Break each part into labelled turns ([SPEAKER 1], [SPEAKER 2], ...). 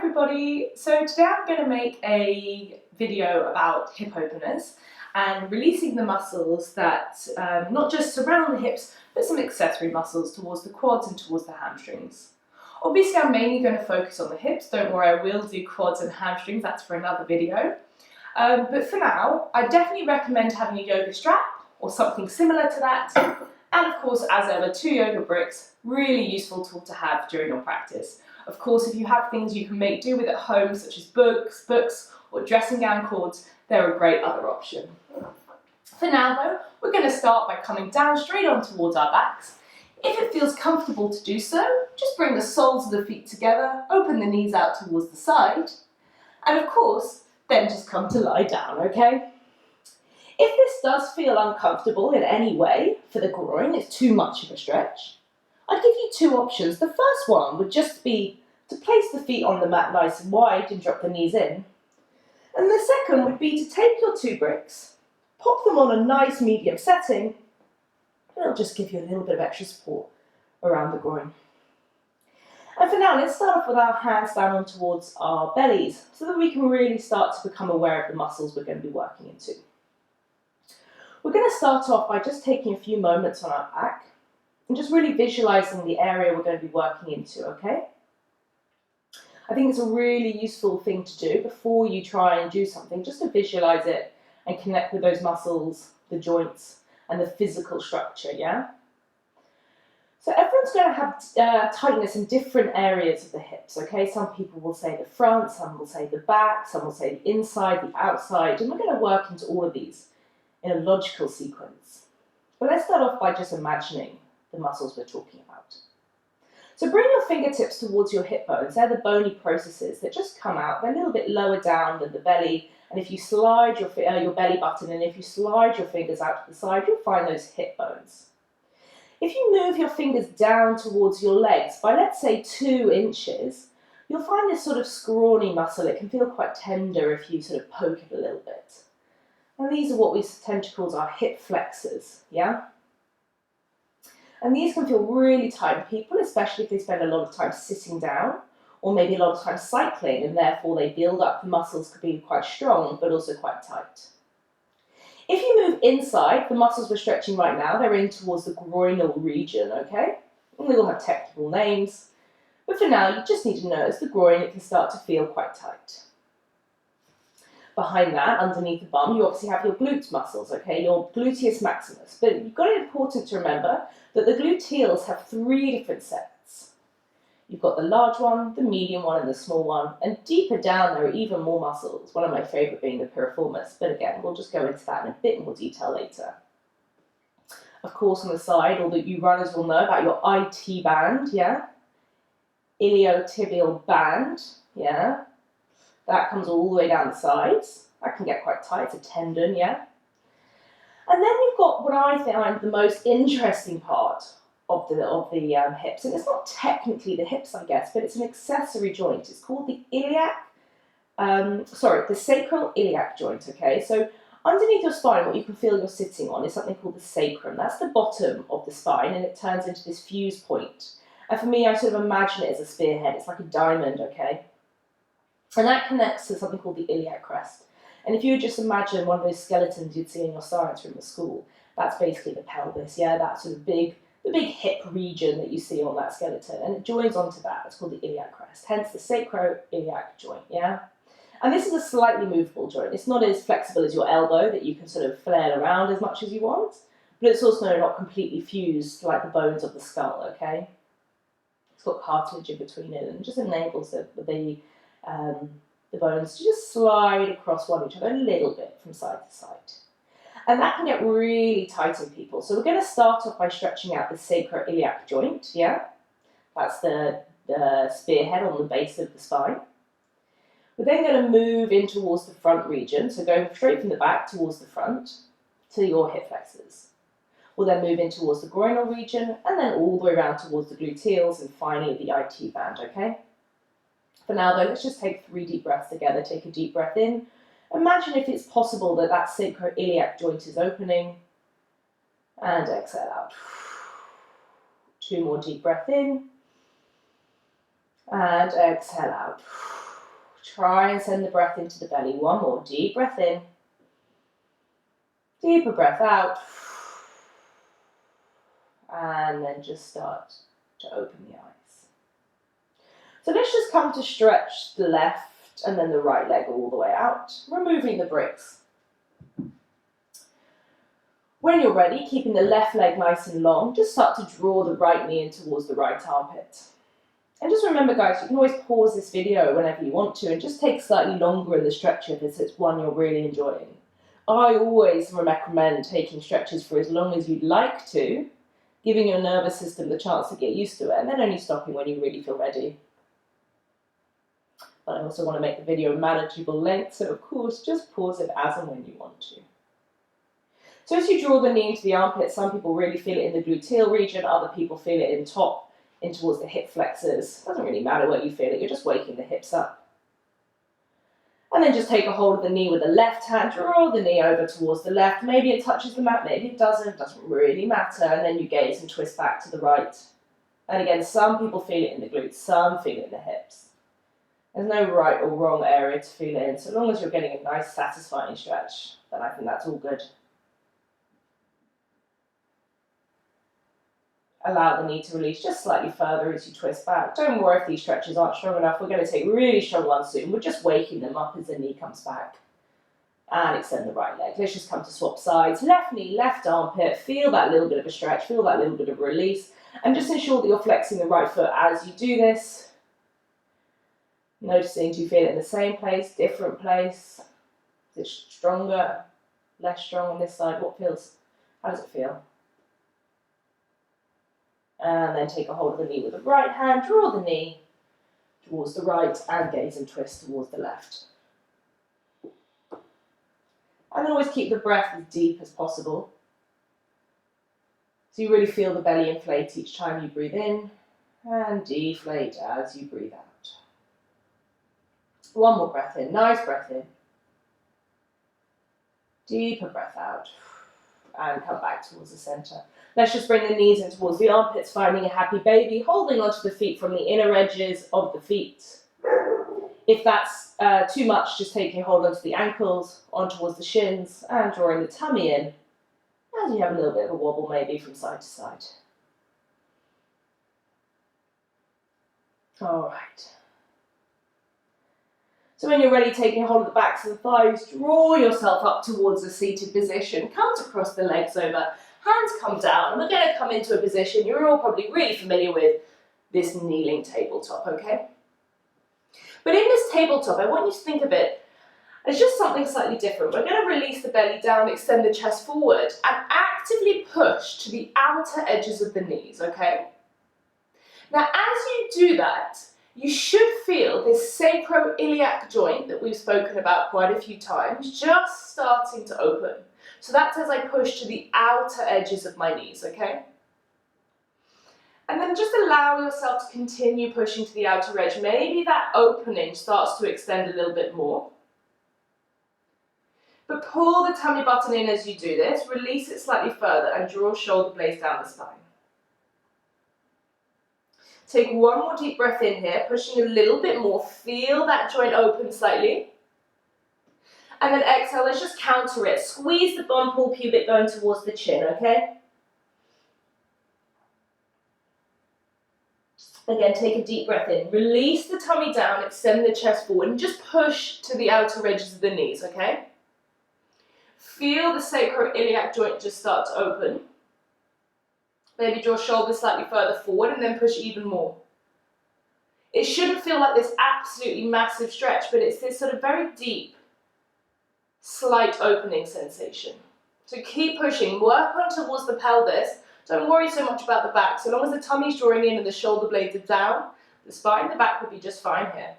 [SPEAKER 1] everybody, so today I'm going to make a video about hip openers and releasing the muscles that not just surround the hips but some accessory muscles towards the quads and towards the hamstrings. Obviously I'm mainly going to focus on the hips, don't worry, I will do quads and hamstrings, that's for another video. But for now, I definitely recommend having a yoga strap or something similar to that, and of course, as ever, 2 yoga bricks, really useful tool to have during your practice. Of course, if you have things you can make do with at home, such as books, or dressing gown cords, they're a great other option. For now though, we're going to start by coming down straight on towards our backs. If it feels comfortable to do so, just bring the soles of the feet together, open the knees out towards the side, and of course, then just come to lie down, okay? If this does feel uncomfortable in any way for the groin, it's too much of a stretch, I'd give you 2 options. The first one would just be to place the feet on the mat nice and wide and drop the knees in. And the second would be to take your 2 bricks, pop them on a nice medium setting, and it'll just give you a little bit of extra support around the groin. And for now, let's start off with our hands down on towards our bellies so that we can really start to become aware of the muscles we're going to be working into. We're going to start off by just taking a few moments on our back and just really visualizing the area we're going to be working into, okay? I think it's a really useful thing to do before you try and do something, just to visualize it and connect with those muscles, the joints, and the physical structure, yeah? So everyone's going to have tightness in different areas of the hips, okay? Some people will say the front, some will say the back, some will say the inside, the outside, and we're going to work into all of these in a logical sequence. But let's start off by just imagining the muscles we're talking about. So bring your fingertips towards your hip bones. They're the bony processes that just come out. They're a little bit lower down than the belly, and if you slide your belly button and if you slide your fingers out to the side, you'll find those hip bones. If you move your fingers down towards your legs by, let's say, 2 inches, you'll find this sort of scrawny muscle. It can feel quite tender if you sort of poke it a little bit. And these are what we tend to call our hip flexors, yeah? And these can feel really tight in people, especially if they spend a lot of time sitting down, or maybe a lot of time cycling, and therefore they build up, the muscles could be quite strong, but also quite tight. If you move inside, the muscles we're stretching right now, they're in towards the groinal region, okay? And they all have technical names, but for now, you just need to know it's the groin, it can start to feel quite tight. Behind that, underneath the bum, you obviously have your glutes muscles, okay, your gluteus maximus. But you've got it important to remember that the gluteals have 3 different sets. You've got the large one, the medium one, and the small one. And deeper down, there are even more muscles, one of my favourite being the piriformis. But again, we'll just go into that in a bit more detail later. Of course, on the side, all that you runners will know about your IT band, yeah? Iliotibial band, yeah? That comes all the way down the sides. That can get quite tight, it's a tendon, yeah? And then you've got what I find the most interesting part of the hips, and it's not technically the hips, I guess, but it's an accessory joint. It's called the the sacral iliac joint, okay? So underneath your spine, what you can feel you're sitting on is something called the sacrum. That's the bottom of the spine, and it turns into this fuse point. And for me, I sort of imagine it as a spearhead. It's like a diamond, okay? And that connects to something called the iliac crest. And if you just imagine one of those skeletons you'd see in your science room at school, that's basically the pelvis, yeah, that sort of the big hip region that you see on that skeleton, and it joins onto that. It's called the iliac crest, hence the sacroiliac joint, yeah? And this is a slightly movable joint. It's not as flexible as your elbow that you can sort of flail around as much as you want, but it's also not completely fused like the bones of the skull, okay? It's got cartilage in between it and just enables the bones to just slide across one each other a little bit from side to side. And that can get really tight in people. So we're going to start off by stretching out the sacroiliac joint, yeah? That's the spearhead on the base of the spine. We're then going to move in towards the front region, so going straight from the back towards the front to your hip flexors. We'll then move in towards the groinal region, and then all the way around towards the gluteals, and finally the IT band, okay? For now though, let's just take 3 deep breaths together. Take a deep breath in. Imagine if it's possible that that sacroiliac joint is opening. And exhale out. 2 more deep breaths in. And exhale out. Try and send the breath into the belly. One more. Deep breath in. Deeper breath out. And then just start to open the eyes. So let's just come to stretch the left and then the right leg all the way out, removing the bricks. When you're ready, keeping the left leg nice and long, just start to draw the right knee in towards the right armpit. And just remember, guys, you can always pause this video whenever you want to and just take slightly longer in the stretch if it's one you're really enjoying. I always recommend taking stretches for as long as you'd like to, giving your nervous system the chance to get used to it, and then only stopping when you really feel ready. But I also want to make the video manageable length, so of course, just pause it as and when you want to. So as you draw the knee into the armpit, some people really feel it in the gluteal region, other people feel it in top, in towards the hip flexors. It doesn't really matter where you feel it, you're just waking the hips up. And then just take a hold of the knee with the left hand, draw the knee over towards the left. Maybe it touches the mat, maybe it doesn't really matter. And then you gaze and twist back to the right. And again, some people feel it in the glutes, some feel it in the hips. There's no right or wrong area to feel it in. So long as you're getting a nice, satisfying stretch, then I think that's all good. Allow the knee to release just slightly further as you twist back. Don't worry if these stretches aren't strong enough. We're going to take really strong ones soon. We're just waking them up as the knee comes back. And extend the right leg. Let's just come to swap sides. Left knee, left armpit. Feel that little bit of a stretch. Feel that little bit of release. And just ensure that you're flexing the right foot as you do this. Noticing, do you feel it in the same place, different place? Is it stronger, less strong on this side? How does it feel? And then take a hold of the knee with the right hand, draw the knee towards the right and gaze and twist towards the left. And then always keep the breath as deep as possible. So you really feel the belly inflate each time you breathe in and deflate as you breathe out. One more breath in, nice breath in. Deeper breath out. And come back towards the center. Let's just bring the knees in towards the armpits, finding a happy baby, holding onto the feet from the inner edges of the feet. If that's too much, just taking hold onto the ankles, on towards the shins, and drawing the tummy in, as you have a little bit of a wobble maybe from side to side. All right. So when you're ready, taking hold of the backs of the thighs, draw yourself up towards a seated position. Come to cross the legs over. Hands come down, and we're going to come into a position you're all probably really familiar with, this kneeling tabletop, okay? But in this tabletop, I want you to think of it as just something slightly different. We're going to release the belly down, extend the chest forward, and actively push to the outer edges of the knees, okay? Now, as you do that, you should feel this sacroiliac joint that we've spoken about quite a few times, just starting to open. So that's as I push to the outer edges of my knees, okay? And then just allow yourself to continue pushing to the outer edge. Maybe that opening starts to extend a little bit more. But pull the tummy button in as you do this, release it slightly further and draw shoulder blades down the spine. Take one more deep breath in here, pushing a little bit more. Feel that joint open slightly. And then exhale, let's just counter it. Squeeze the bum, pull pubic bone towards the chin, okay? Again, take a deep breath in. Release the tummy down, extend the chest forward, and just push to the outer edges of the knees, okay? Feel the sacroiliac joint just start to open. Maybe draw shoulders slightly further forward and then push even more. It shouldn't feel like this absolutely massive stretch, but it's this sort of very deep, slight opening sensation. So keep pushing, work on towards the pelvis. Don't worry so much about the back. So long as the tummy's drawing in and the shoulder blades are down, the spine, the back will be just fine here.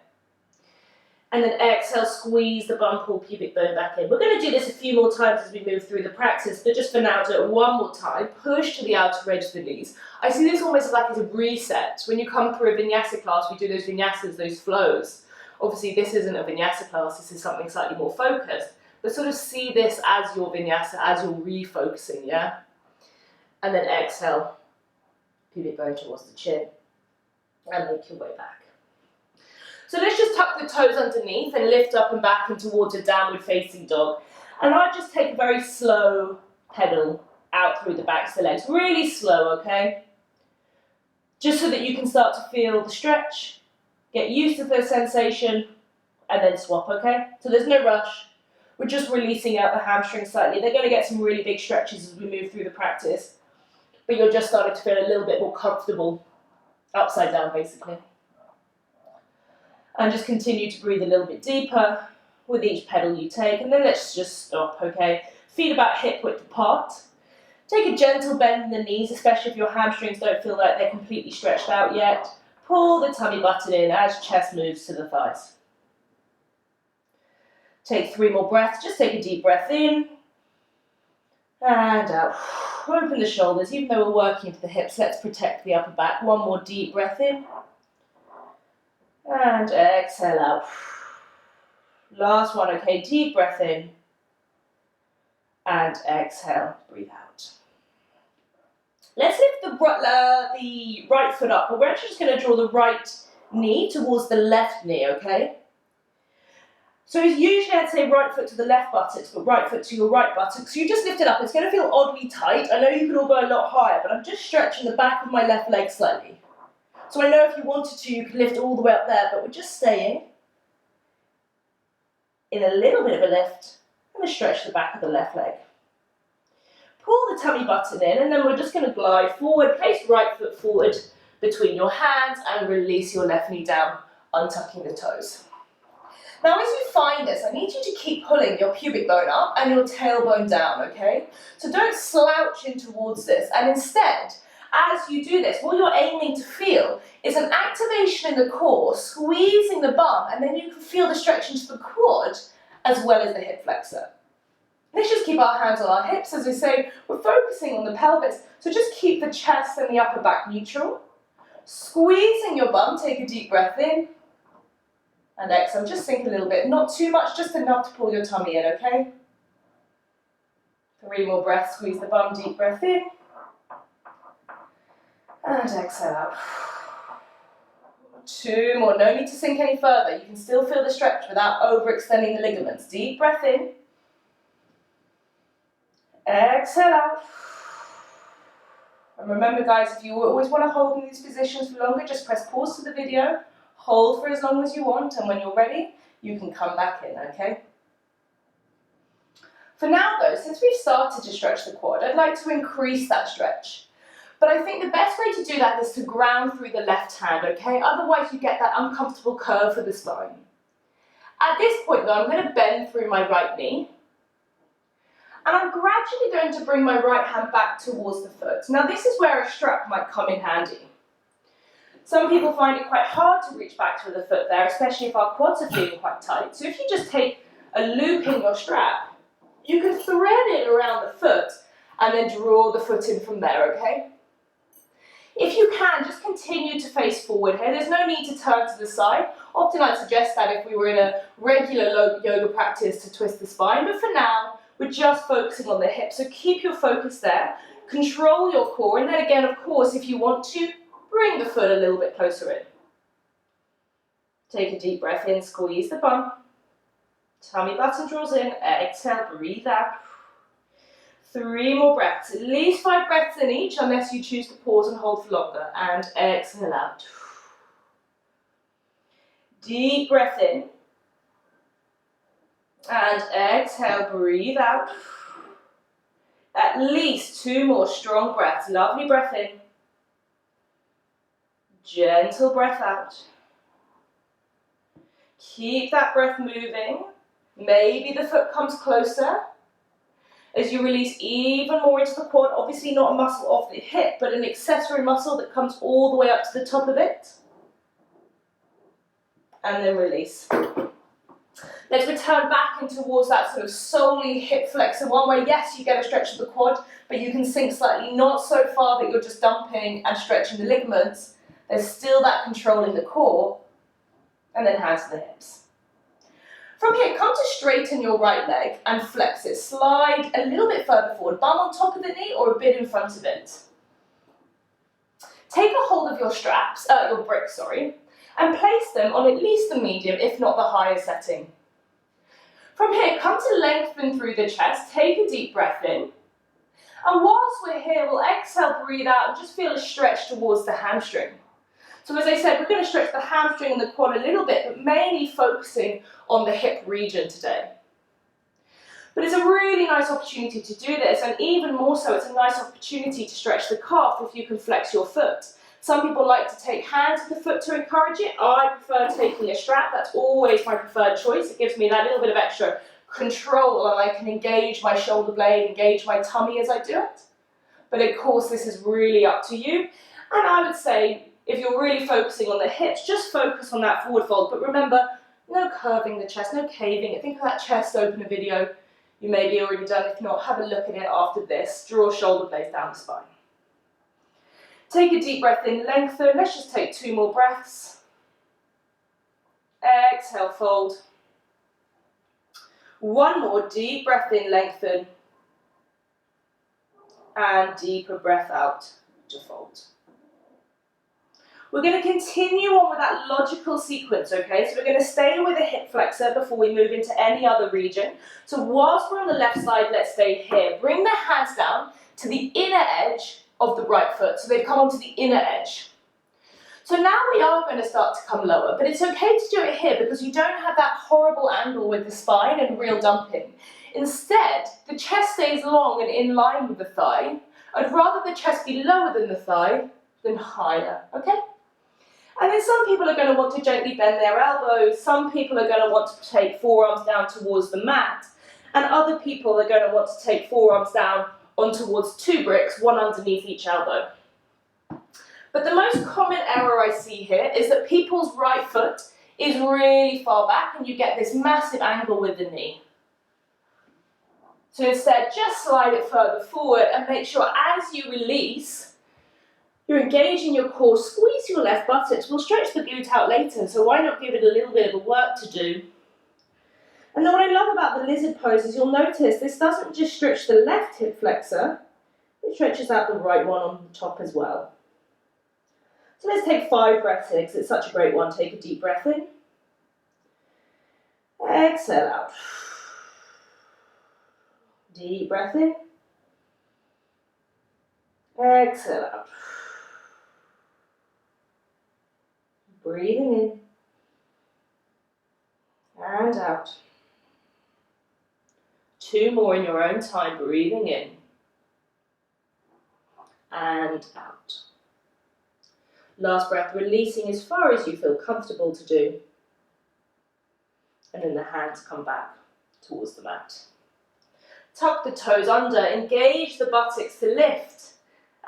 [SPEAKER 1] And then exhale, squeeze the bum, pull pubic bone back in. We're going to do this a few more times as we move through the practice, but just for now, do it one more time. Push to the outer edge of the knees. I see this almost like as a reset. When you come through a vinyasa class, we do those vinyasas, those flows. Obviously, this isn't a vinyasa class, this is something slightly more focused. But sort of see this as your vinyasa, as you're refocusing, yeah? And then exhale, pubic bone towards the chin, and make your way back. So let's just tuck the toes underneath and lift up and back and towards a downward facing dog. And I just take a very slow pedal out through the backs of the legs, really slow, okay? Just so that you can start to feel the stretch, get used to the sensation, and then swap, okay? So there's no rush. We're just releasing out the hamstrings slightly. They're going to get some really big stretches as we move through the practice, but you're just starting to feel a little bit more comfortable upside down, basically. And just continue to breathe a little bit deeper with each pedal you take, and then let's just stop, okay? Feet about hip width apart. Take a gentle bend in the knees, especially if your hamstrings don't feel like they're completely stretched out yet. Pull the tummy button in as chest moves to the thighs. Take 3 more breaths. Just take a deep breath in and out. Open the shoulders. Even though we're working into the hips, let's protect the upper back. 1 more deep breath in and exhale out. Last one, okay, deep breath in and exhale, breathe out. Let's lift the right foot up, but we're actually just going to draw the right knee towards the left knee, okay? So usually I'd say right foot to the left buttocks, but right foot to your right buttocks. So you just lift it up. It's going to feel oddly tight. I know you could all go a lot higher, but I'm just stretching the back of my left leg slightly. So I know if you wanted to, you could lift all the way up there, but we're just staying in a little bit of a lift. I'm going to stretch the back of the left leg. Pull the tummy button in, and then we're just going to glide forward. Place right foot forward between your hands and release your left knee down, untucking the toes. Now as you find this, I need you to keep pulling your pubic bone up and your tailbone down, okay? So don't slouch in towards this, and instead, as you do this, what you're aiming to feel is an activation in the core, squeezing the bum, and then you can feel the stretch into the quad as well as the hip flexor. Let's just keep our hands on our hips. As we say, we're focusing on the pelvis, so just keep the chest and the upper back neutral. Squeezing your bum, take a deep breath in, and exhale, just sink a little bit, not too much, just enough to pull your tummy in, okay? 3 more breaths, squeeze the bum, deep breath in, and exhale out. 2 more, no need to sink any further, you can still feel the stretch without overextending the ligaments. Deep breath in, exhale out. And remember guys, if you always want to hold in these positions for longer, just press pause to the video, hold for as long as you want, and when you're ready, you can come back in, okay? For now though, since we've started to stretch the quad, I'd like to increase that stretch. But I think the best way to do that is to ground through the left hand, okay? Otherwise you get that uncomfortable curve for the spine. At this point though, I'm going to bend through my right knee, and I'm gradually going to bring my right hand back towards the foot. Now this is where a strap might come in handy. Some people find it quite hard to reach back to the foot there, especially if our quads are feeling quite tight. So if you just take a loop in your strap, you can thread it around the foot and then draw the foot in from there, okay? If you can, just continue to face forward here. There's no need to turn to the side. Often I'd suggest that if we were in a regular yoga practice to twist the spine, but for now, we're just focusing on the hips. So keep your focus there, control your core, and then again, of course, if you want to, bring the foot a little bit closer in. Take a deep breath in, squeeze the bum. Tummy button draws in, exhale, breathe out. 3 more breaths, at least 5 breaths in each, unless you choose to pause and hold for longer. And exhale out. Deep breath in. And exhale, breathe out. At least 2 more strong breaths. Lovely breath in. Gentle breath out. Keep that breath moving. Maybe the foot comes closer as you release even more into the quad. Obviously not a muscle off the hip, but an accessory muscle that comes all the way up to the top of it. And then release. Let's return back in towards that sort of solely hip flexor one where yes, you get a stretch of the quad, but you can sink slightly, not so far that you're just dumping and stretching the ligaments. There's still that control in the core, and then hands to the hips. From here, come to straighten your right leg and flex it. Slide a little bit further forward, bum on top of the knee or a bit in front of it. Take a hold of your straps, your bricks, sorry, and place them on at least the medium, if not the higher setting. From here, come to lengthen through the chest, take a deep breath in, and whilst we're here, we'll exhale, breathe out, and just feel a stretch towards the hamstring. So as I said, we're going to stretch the hamstring and the quad a little bit, but mainly focusing on the hip region today. But it's a really nice opportunity to do this, and even more so, it's a nice opportunity to stretch the calf if you can flex your foot. Some people like to take hands to the foot to encourage it. I prefer taking a strap. That's always my preferred choice. It gives me that little bit of extra control, and I can engage my shoulder blade, engage my tummy as I do it. But of course, this is really up to you. And I would say, if you're really focusing on the hips, just focus on that forward fold. But remember, no curving the chest, no caving it. Think of that chest opener video. You may be already done. If not, have a look at it after this. Draw shoulder blades down the spine. Take a deep breath in, lengthen. Let's just take 2 more breaths. Exhale, fold. 1 more deep breath in, lengthen. And deeper breath out to fold. We're going to continue on with that logical sequence, okay? So we're going to stay with a hip flexor before we move into any other region. So whilst we're on the left side, let's stay here. Bring the hands down to the inner edge of the right foot. So they've come onto the inner edge. So now we are going to start to come lower, but it's okay to do it here because you don't have that horrible angle with the spine and real dumping. Instead, the chest stays long and in line with the thigh. I'd rather the chest be lower than the thigh than higher, okay? And then some people are going to want to gently bend their elbows, some people are going to want to take forearms down towards the mat, and other people are going to want to take forearms down on towards 2 bricks, one underneath each elbow. But the most common error I see here is that people's right foot is really far back and you get this massive angle with the knee. So instead, just slide it further forward and make sure as you release, you're engaging your core, squeeze your left buttocks. We'll stretch the glute out later, so why not give it a little bit of a work to do? And then what I love about the lizard pose is you'll notice this doesn't just stretch the left hip flexor, it stretches out the right one on the top as well. So let's take 5 breaths in because it's such a great one. Take a deep breath in. Exhale out. Deep breath in. Exhale out. Breathing in and out. 2 more in your own time, breathing in and out. Last breath, releasing as far as you feel comfortable to do. And then the hands come back towards the mat. Tuck the toes under, engage the buttocks to lift,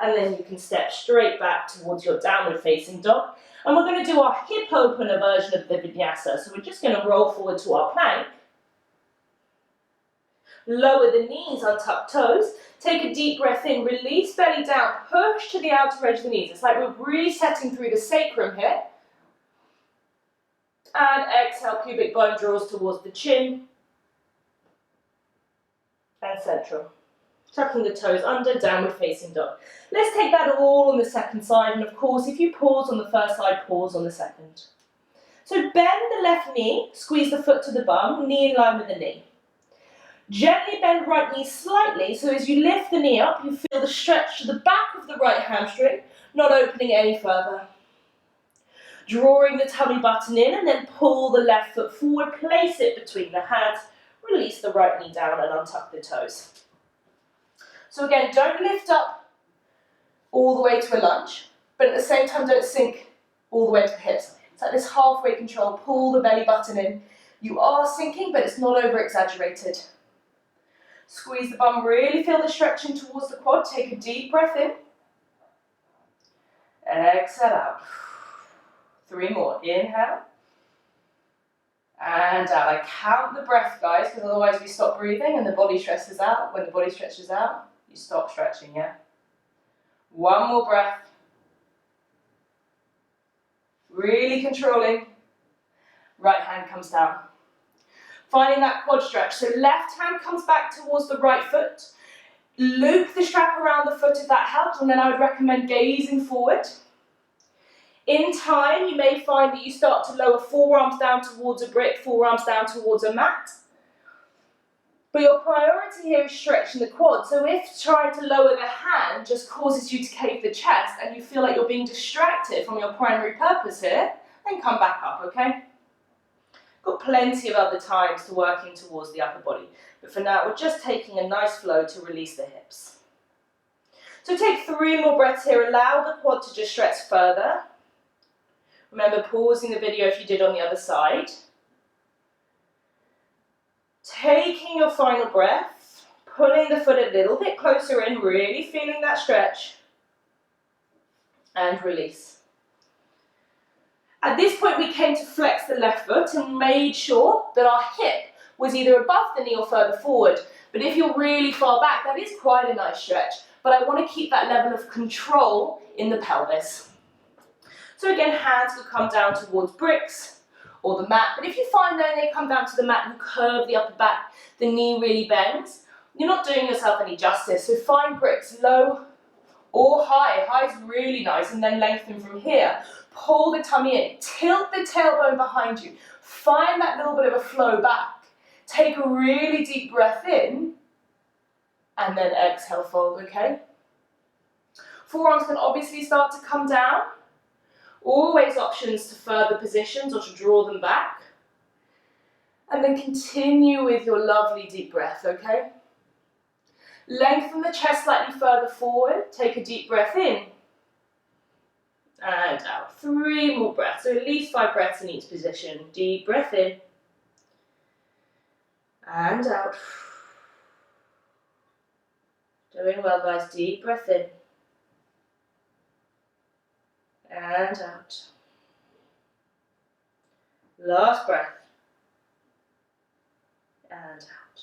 [SPEAKER 1] and then you can step straight back towards your downward facing dog. And we're going to do our hip opener version of the vinyasa. So we're just going to roll forward to our plank. Lower the knees, untuck toes. Take a deep breath in, release belly down, push to the outer edge of the knees. It's like we're resetting through the sacrum here. And exhale, pubic bone draws towards the chin. And central. Tucking the toes under, downward facing dog. Let's take that all on the second side, and of course if you pause on the first side, pause on the second. So bend the left knee, squeeze the foot to the bum, knee in line with the knee. Gently bend right knee slightly, so as you lift the knee up, you feel the stretch to the back of the right hamstring, not opening any further. Drawing the tummy button in, and then pull the left foot forward, place it between the hands, release the right knee down and untuck the toes. So again, don't lift up all the way to a lunge, but at the same time don't sink all the way to the hips. It's like this halfway control, pull the belly button in. You are sinking, but it's not over exaggerated. Squeeze the bum, really feel the stretching towards the quad. Take a deep breath in. Exhale out. 3 more, inhale. And out. I count the breath, guys, because otherwise we stop breathing and the body stretches out. When the body stretches out, you stop stretching, yeah? 1 more breath. Really controlling. Right hand comes down. Finding that quad stretch. So left hand comes back towards the right foot. Loop the strap around the foot if that helps, and then I would recommend gazing forward. In time, you may find that you start to lower forearms down towards a brick, forearms down towards a mat. But your priority here is stretching the quad. So if trying to lower the hand just causes you to cave the chest and you feel like you're being distracted from your primary purpose here, then come back up, okay? Got plenty of other times to working towards the upper body. But for now, we're just taking a nice flow to release the hips. So take 3 more breaths here. Allow the quad to just stretch further. Remember pausing the video if you did on the other side. Taking your final breath, pulling the foot a little bit closer in, really feeling that stretch. And release. At this point, we came to flex the left foot and made sure that our hip was either above the knee or further forward. But if you're really far back, that is quite a nice stretch. But I want to keep that level of control in the pelvis. So again, hands will come down towards bricks or the mat. But if you find that they come down to the mat and you curve the upper back, the knee really bends, you're not doing yourself any justice. So find bricks low or high. High is really nice, and then lengthen from here. Pull the tummy in, tilt the tailbone behind you. Find that little bit of a flow back. Take a really deep breath in, and then exhale, fold, okay? Forearms can obviously start to come down. Always options to further positions or to draw them back. And then continue with your lovely deep breath, okay? Lengthen the chest slightly further forward. Take a deep breath in. And out. 3 more breaths. So at least 5 breaths in each position. Deep breath in. And out. Doing well, guys. Deep breath in. And out. Last breath. And out.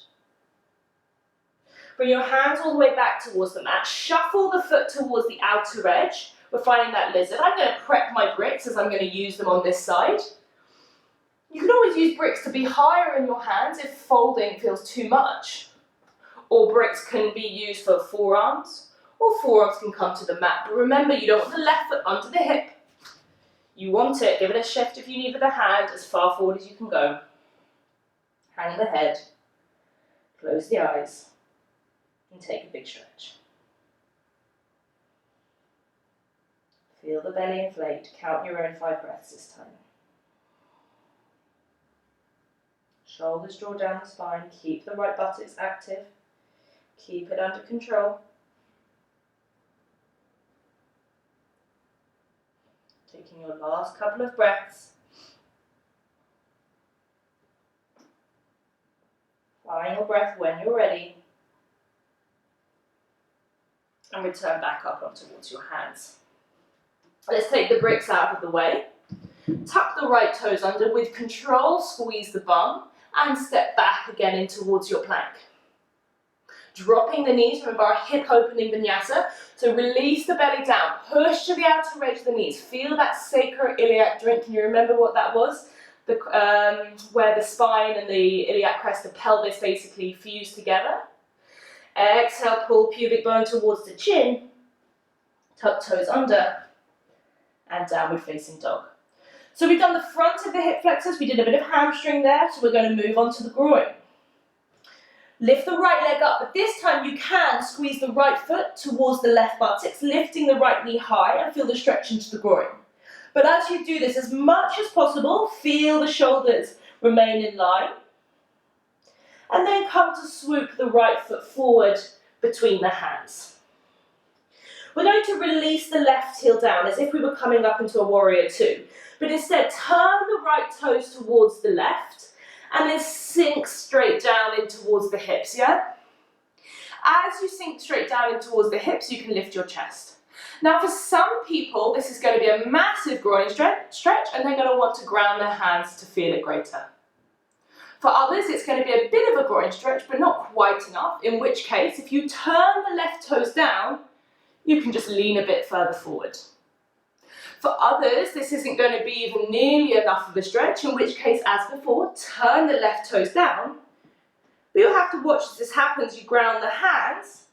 [SPEAKER 1] Bring your hands all the way back towards the mat. Shuffle the foot towards the outer edge. We're finding that lizard. I'm going to prep my bricks as I'm going to use them on this side. You can always use bricks to be higher in your hands if folding feels too much. Or bricks can be used for forearms, or forearms can come to the mat. But remember, you don't want the left foot under the hip. You want it, give it a shift if you need with the hand, as far forward as you can go. Hang the head, close the eyes, and take a big stretch. Feel the belly inflate. Count your own 5 breaths this time. Shoulders draw down the spine. Keep the right buttocks active. Keep it under control. Taking your last couple of breaths. Final breath when you're ready. And return back up on towards your hands. Let's take the bricks out of the way. Tuck the right toes under with control, squeeze the bum, and step back again in towards your plank. Dropping the knees, remember our hip opening vinyasa, so release the belly down, push to the outer edge of the knees, feel that sacroiliac joint. Can you remember what that was? Where the spine and the iliac crest, the pelvis basically fuse together. Exhale, pull pubic bone towards the chin, tuck toes under, and downward facing dog. So we've done the front of the hip flexors, we did a bit of hamstring there, so we're going to move on to the groin. Lift the right leg up, but this time you can squeeze the right foot towards the left buttocks, lifting the right knee high and feel the stretch into the groin. But as you do this, as much as possible, feel the shoulders remain in line. And then come to swoop the right foot forward between the hands. We're going to release the left heel down as if we were coming up into a warrior two. But instead, turn the right toes towards the left and then sink straight down in towards the hips, yeah? As you sink straight down in towards the hips, you can lift your chest. Now for some people, this is going to be a massive groin stretch and they're going to want to ground their hands to feel it greater. For others, it's going to be a bit of a groin stretch, but not quite enough, in which case, if you turn the left toes down, you can just lean a bit further forward. For others, this isn't going to be even nearly enough of a stretch, in which case, as before, turn the left toes down. But you'll have to watch as this happens. You ground the hands,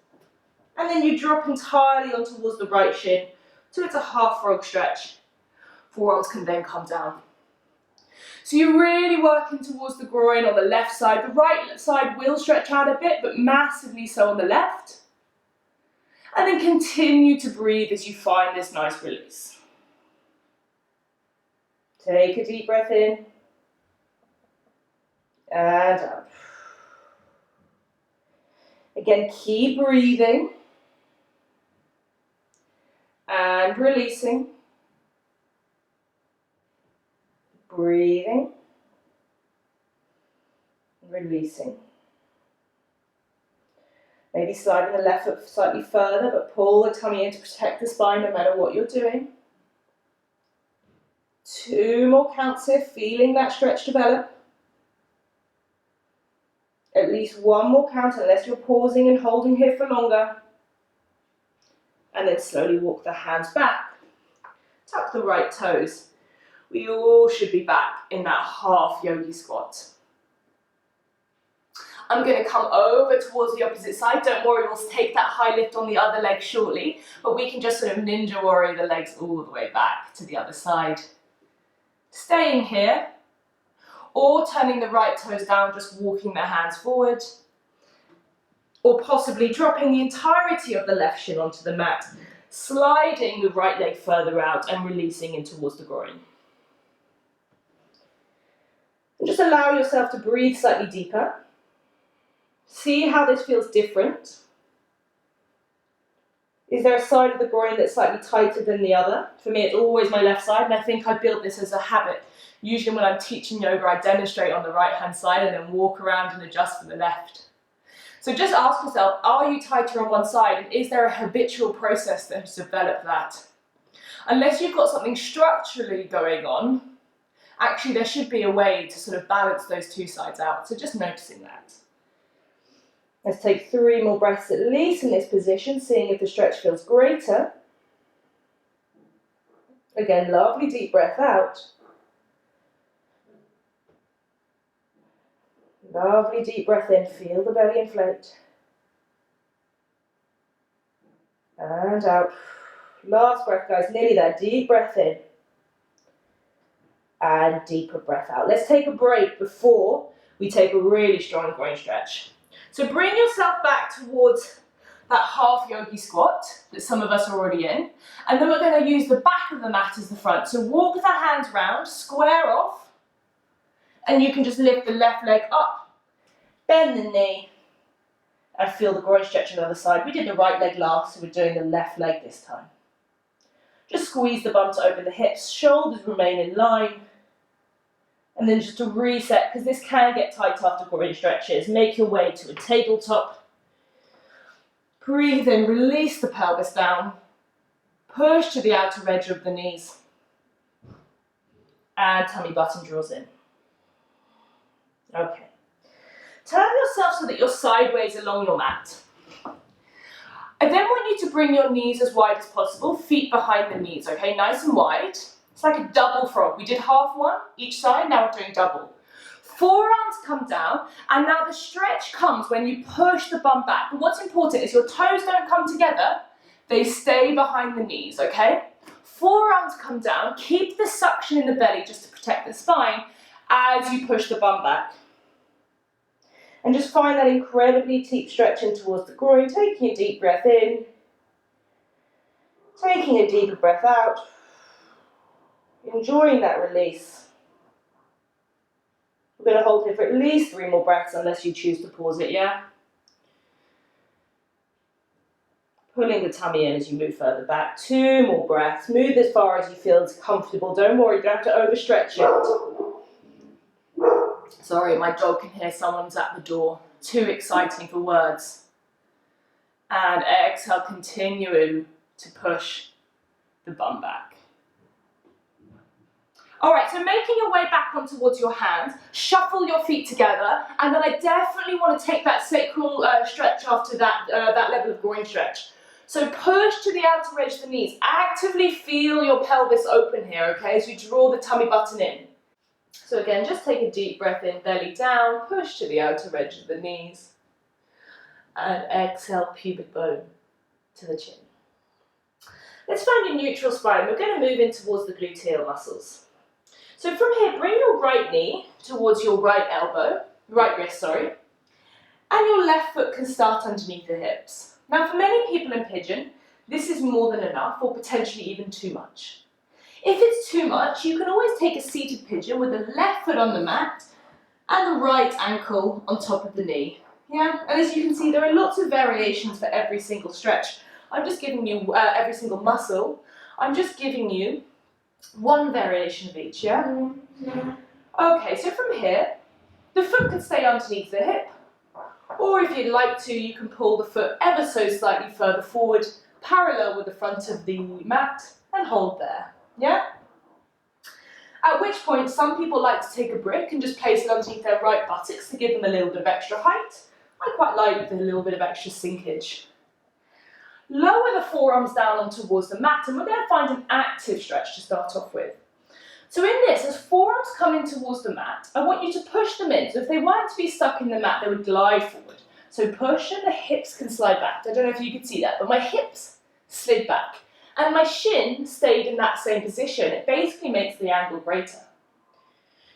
[SPEAKER 1] and then you drop entirely on towards the right shin, so it's a half frog stretch. Forearms can then come down. So you're really working towards the groin on the left side. The right side will stretch out a bit, but massively so on the left. And then continue to breathe as you find this nice release. Take a deep breath in. And out. Again, keep breathing. And releasing. Breathing. Releasing. Maybe sliding the left foot slightly further, but pull the tummy in to protect the spine no matter what you're doing. 2 more counts here, feeling that stretch develop. At least 1 more count, unless you're pausing and holding here for longer. And then slowly walk the hands back. Tuck the right toes. We all should be back in that half yogi squat. I'm going to come over towards the opposite side. Don't worry, we'll take that high lift on the other leg shortly, but we can just sort of ninja warrior the legs all the way back to the other side. Staying here, or turning the right toes down, just walking the hands forward, or possibly dropping the entirety of the left shin onto the mat, sliding the right leg further out and releasing in towards the groin. And just allow yourself to breathe slightly deeper. See how this feels different. Is there a side of the groin that's slightly tighter than the other? For me, it's always my left side, and I think I built this as a habit. Usually when I'm teaching yoga, I demonstrate on the right-hand side and then walk around and adjust for the left. So just ask yourself, are you tighter on one side, and is there a habitual process that has developed that? Unless you've got something structurally going on, actually there should be a way to sort of balance those 2 sides out. So just noticing that. Let's take 3 more breaths at least in this position, seeing if the stretch feels greater. Again, lovely deep breath out. Lovely deep breath in, feel the belly inflate. And out. Last breath, guys, nearly there. Deep breath in. And deeper breath out. Let's take a break before we take a really strong groin stretch. So bring yourself back towards that half yogi squat that some of us are already in. And then we're going to use the back of the mat as the front. So walk the hands round, square off. And you can just lift the left leg up, bend the knee, and feel the groin stretch on the other side. We did the right leg last, so we're doing the left leg this time. Just squeeze the bum to open the hips, shoulders remain in line. And then just to reset, because this can get tight after groin stretches, make your way to a tabletop. Breathe in, release the pelvis down. Push to the outer edge of the knees. And tummy button draws in. Okay. Turn yourself so that you're sideways along your mat. I then want you to bring your knees as wide as possible, feet behind the knees, okay, nice and wide. It's like a double frog. We did half one each side, now we're doing double. Forearms come down, and now the stretch comes when you push the bum back. But what's important is your toes don't come together, they stay behind the knees, okay? Forearms come down, keep the suction in the belly just to protect the spine as you push the bum back. And just find that incredibly deep stretching towards the groin, taking a deep breath in, taking a deeper breath out, enjoying that release. We're going to hold here for at least 3 more breaths unless you choose to pause it, yeah? Pulling the tummy in as you move further back. 2 more breaths. Move as far as you feel is comfortable. Don't worry, you don't have to overstretch it. Sorry, my dog can hear someone's at the door. Too exciting for words. And exhale, continue to push the bum back. Alright, so making your way back on towards your hands, shuffle your feet together, and then I definitely want to take that sacral stretch after that level of groin stretch. So push to the outer edge of the knees. Actively feel your pelvis open here, okay, as you draw the tummy button in. So again, just take a deep breath in, belly down, push to the outer edge of the knees, and exhale, pubic bone to the chin. Let's find your neutral spine. We're going to move in towards the gluteal muscles. So from here, bring your right knee towards your right wrist, sorry, and your left foot can start underneath the hips. Now for many people in pigeon, this is more than enough or potentially even too much. If it's too much, you can always take a seated pigeon with the left foot on the mat and the right ankle on top of the knee. Yeah, and as you can see, there are lots of variations for every single stretch. I'm just giving you every single muscle. I'm just giving you one variation of each, yeah? Okay, so from here, the foot can stay underneath the hip, or if you'd like to, you can pull the foot ever so slightly further forward, parallel with the front of the mat, and hold there, yeah? At which point, some people like to take a brick and just place it underneath their right buttocks to give them a little bit of extra height. I quite like the little bit of extra sinkage. Lower the forearms down on towards the mat, and we're going to find an active stretch to start off with. So in this, as forearms come in towards the mat, I want you to push them in. So if they weren't to be stuck in the mat, they would glide forward. So push and the hips can slide back. I don't know if you can see that, but my hips slid back. And my shin stayed in that same position. It basically makes the angle greater.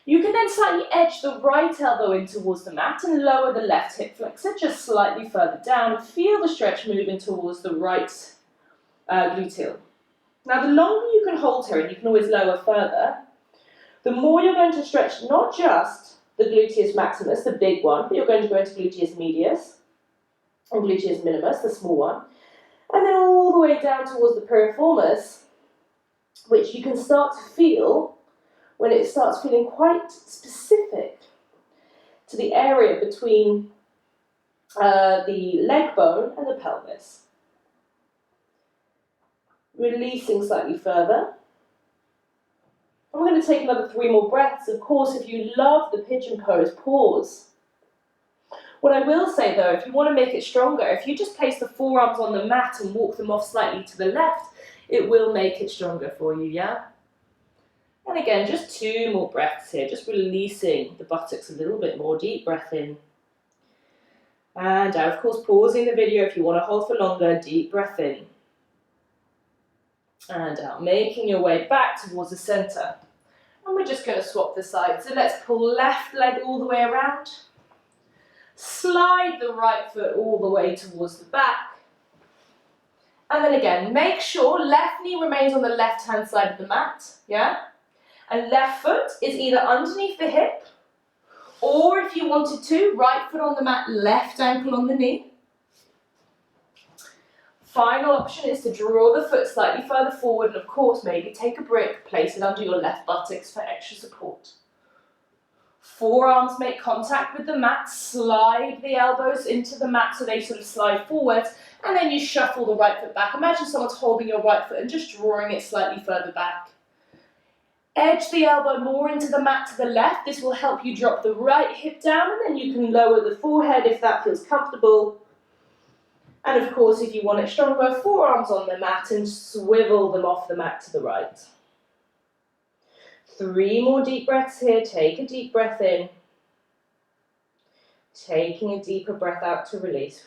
[SPEAKER 1] You can then slightly edge the right elbow in towards the mat and lower the left hip flexor just slightly further down. Feel the stretch moving towards the right gluteal. Now the longer you can hold here, and you can always lower further, the more you're going to stretch not just the gluteus maximus, the big one, but you're going to go into gluteus medius and gluteus minimus, the small one, and then all the way down towards the piriformis, which you can start to feel when it starts feeling quite specific to the area between the leg bone and the pelvis. Releasing slightly further. And we're going to take another 3 more breaths. Of course, if you love the pigeon pose, pause. What I will say though, if you want to make it stronger, if you just place the forearms on the mat and walk them off slightly to the left, it will make it stronger for you, yeah? And again, just 2 more breaths here, just releasing the buttocks a little bit more. Deep breath in. And out, of course, pausing the video if you want to hold for longer. Deep breath in. And out, making your way back towards the center. And we're just going to swap the sides. So let's pull left leg all the way around. Slide the right foot all the way towards the back. And then again, make sure left knee remains on the left-hand side of the mat, yeah? And left foot is either underneath the hip, or if you wanted to, right foot on the mat, left ankle on the knee. Final option is to draw the foot slightly further forward, and of course, maybe take a brick, place it under your left buttocks for extra support. Forearms make contact with the mat, slide the elbows into the mat so they sort of slide forward, and then you shuffle the right foot back. Imagine someone's holding your right foot and just drawing it slightly further back. Edge the elbow more into the mat to the left. This will help you drop the right hip down, and then you can lower the forehead if that feels comfortable. And of course, if you want it stronger, forearms on the mat and swivel them off the mat to the right. 3 more deep breaths here. Take a deep breath in. Taking a deeper breath out to release.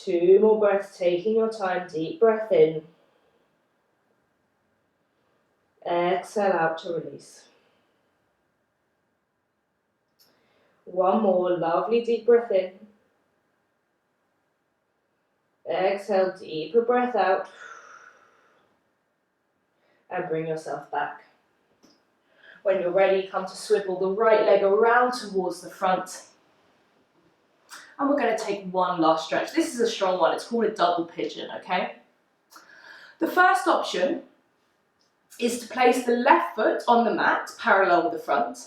[SPEAKER 1] 2 more breaths, taking your time. Deep breath in. Exhale out to release. 1 more lovely deep breath in. Exhale, deeper breath out. And bring yourself back. When you're ready, come to swivel the right leg around towards the front. And we're going to take 1 last stretch. This is a strong one. It's called a double pigeon, okay? The first option is to place the left foot on the mat, parallel with the front,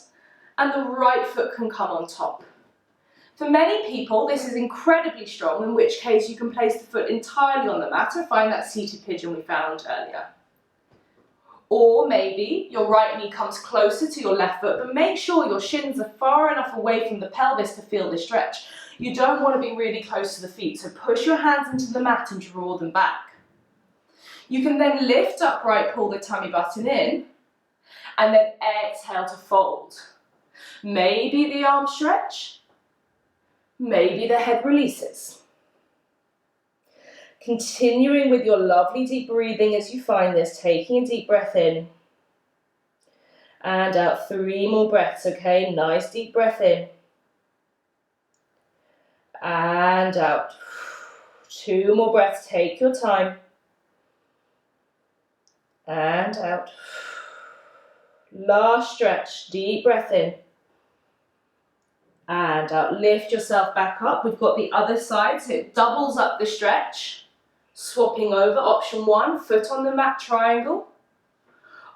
[SPEAKER 1] and the right foot can come on top. For many people, this is incredibly strong, in which case you can place the foot entirely on the mat and find that seated pigeon we found earlier. Or maybe your right knee comes closer to your left foot, but make sure your shins are far enough away from the pelvis to feel the stretch. You don't want to be really close to the feet, so push your hands into the mat and draw them back. You can then lift upright, pull the tummy button in, and then exhale to fold. Maybe the arm stretch, maybe the head releases. Continuing with your lovely deep breathing as you find this, taking a deep breath in and out. 3 more breaths, okay? Nice deep breath in and out. 2 more breaths, take your time and out. Last stretch, deep breath in and out. Lift yourself back up. We've got the other side, so it doubles up the stretch. Swapping over, option 1, foot on the mat triangle.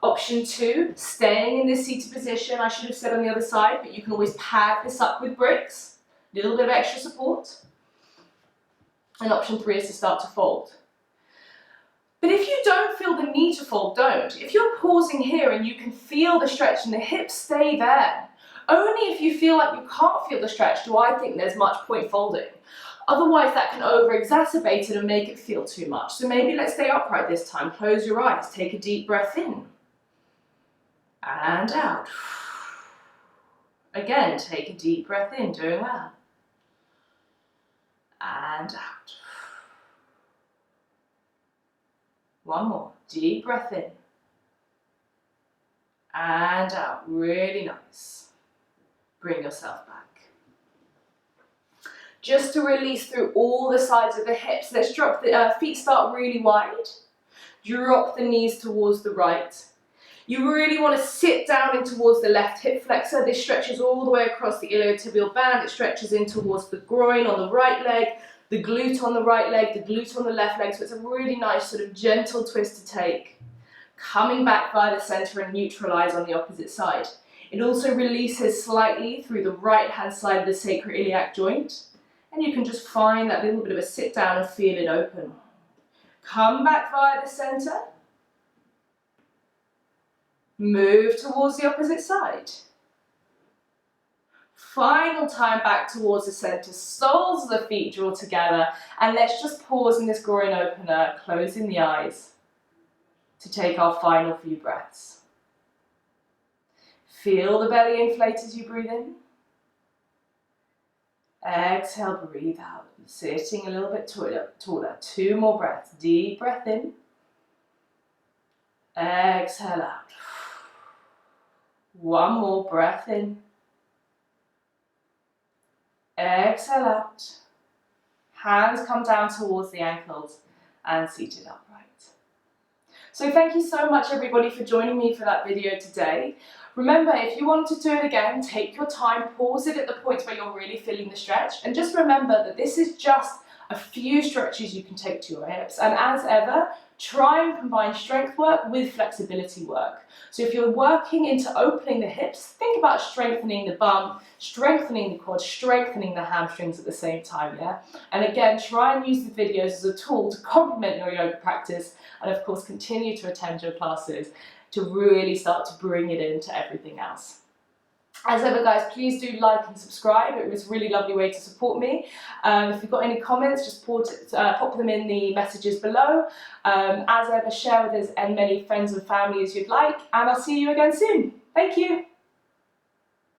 [SPEAKER 1] Option 2, staying in this seated position. I should have said on the other side, but you can always pad this up with bricks. A little bit of extra support. And option 3 is to start to fold. But if you don't feel the need to fold, don't. If you're pausing here and you can feel the stretch in the hips, stay there. Only if you feel like you can't feel the stretch do I think there's much point folding. Otherwise, that can over-exacerbate it and make it feel too much. So maybe let's stay upright this time. Close your eyes. Take a deep breath in. And out. Again, take a deep breath in. Doing well. And out. One more. Deep breath in. And out. Really nice. Bring yourself back. Just to release through all the sides of the hips, let's drop the feet start really wide. Drop the knees towards the right. You really want to sit down in towards the left hip flexor. This stretches all the way across the iliotibial band. It stretches in towards the groin on the right leg, the glute on the right leg, the glute on the left leg. So it's a really nice sort of gentle twist to take. Coming back via the center and neutralize on the opposite side. It also releases slightly through the right hand side of the sacroiliac joint. And you can just find that little bit of a sit down and feel it open. Come back via the center. Move towards the opposite side. Final time back towards the center. Soles of the feet draw together. And let's just pause in this groin opener, closing the eyes to take our final few breaths. Feel the belly inflate as you breathe in. Exhale, breathe out. Sitting a little bit taller. 2 more breaths. Deep breath in. Exhale out. 1 more breath in. Exhale out. Hands come down towards the ankles and seated upright. So thank you so much everybody for joining me for that video today. Remember, if you want to do it again, take your time, pause it at the points where you're really feeling the stretch, and just remember that this is just a few stretches you can take to your hips. And as ever, try and combine strength work with flexibility work. So if you're working into opening the hips, think about strengthening the bum, strengthening the quads, strengthening the hamstrings at the same time, yeah? And again, try and use the videos as a tool to complement your yoga practice, and of course, continue to attend your classes to really start to bring it into everything else. As ever guys, please do like and subscribe. It was a really lovely way to support me. If you've got any comments, just pop them in the messages below. As ever, share with as many friends and family as you'd like, and I'll see you again soon. Thank you.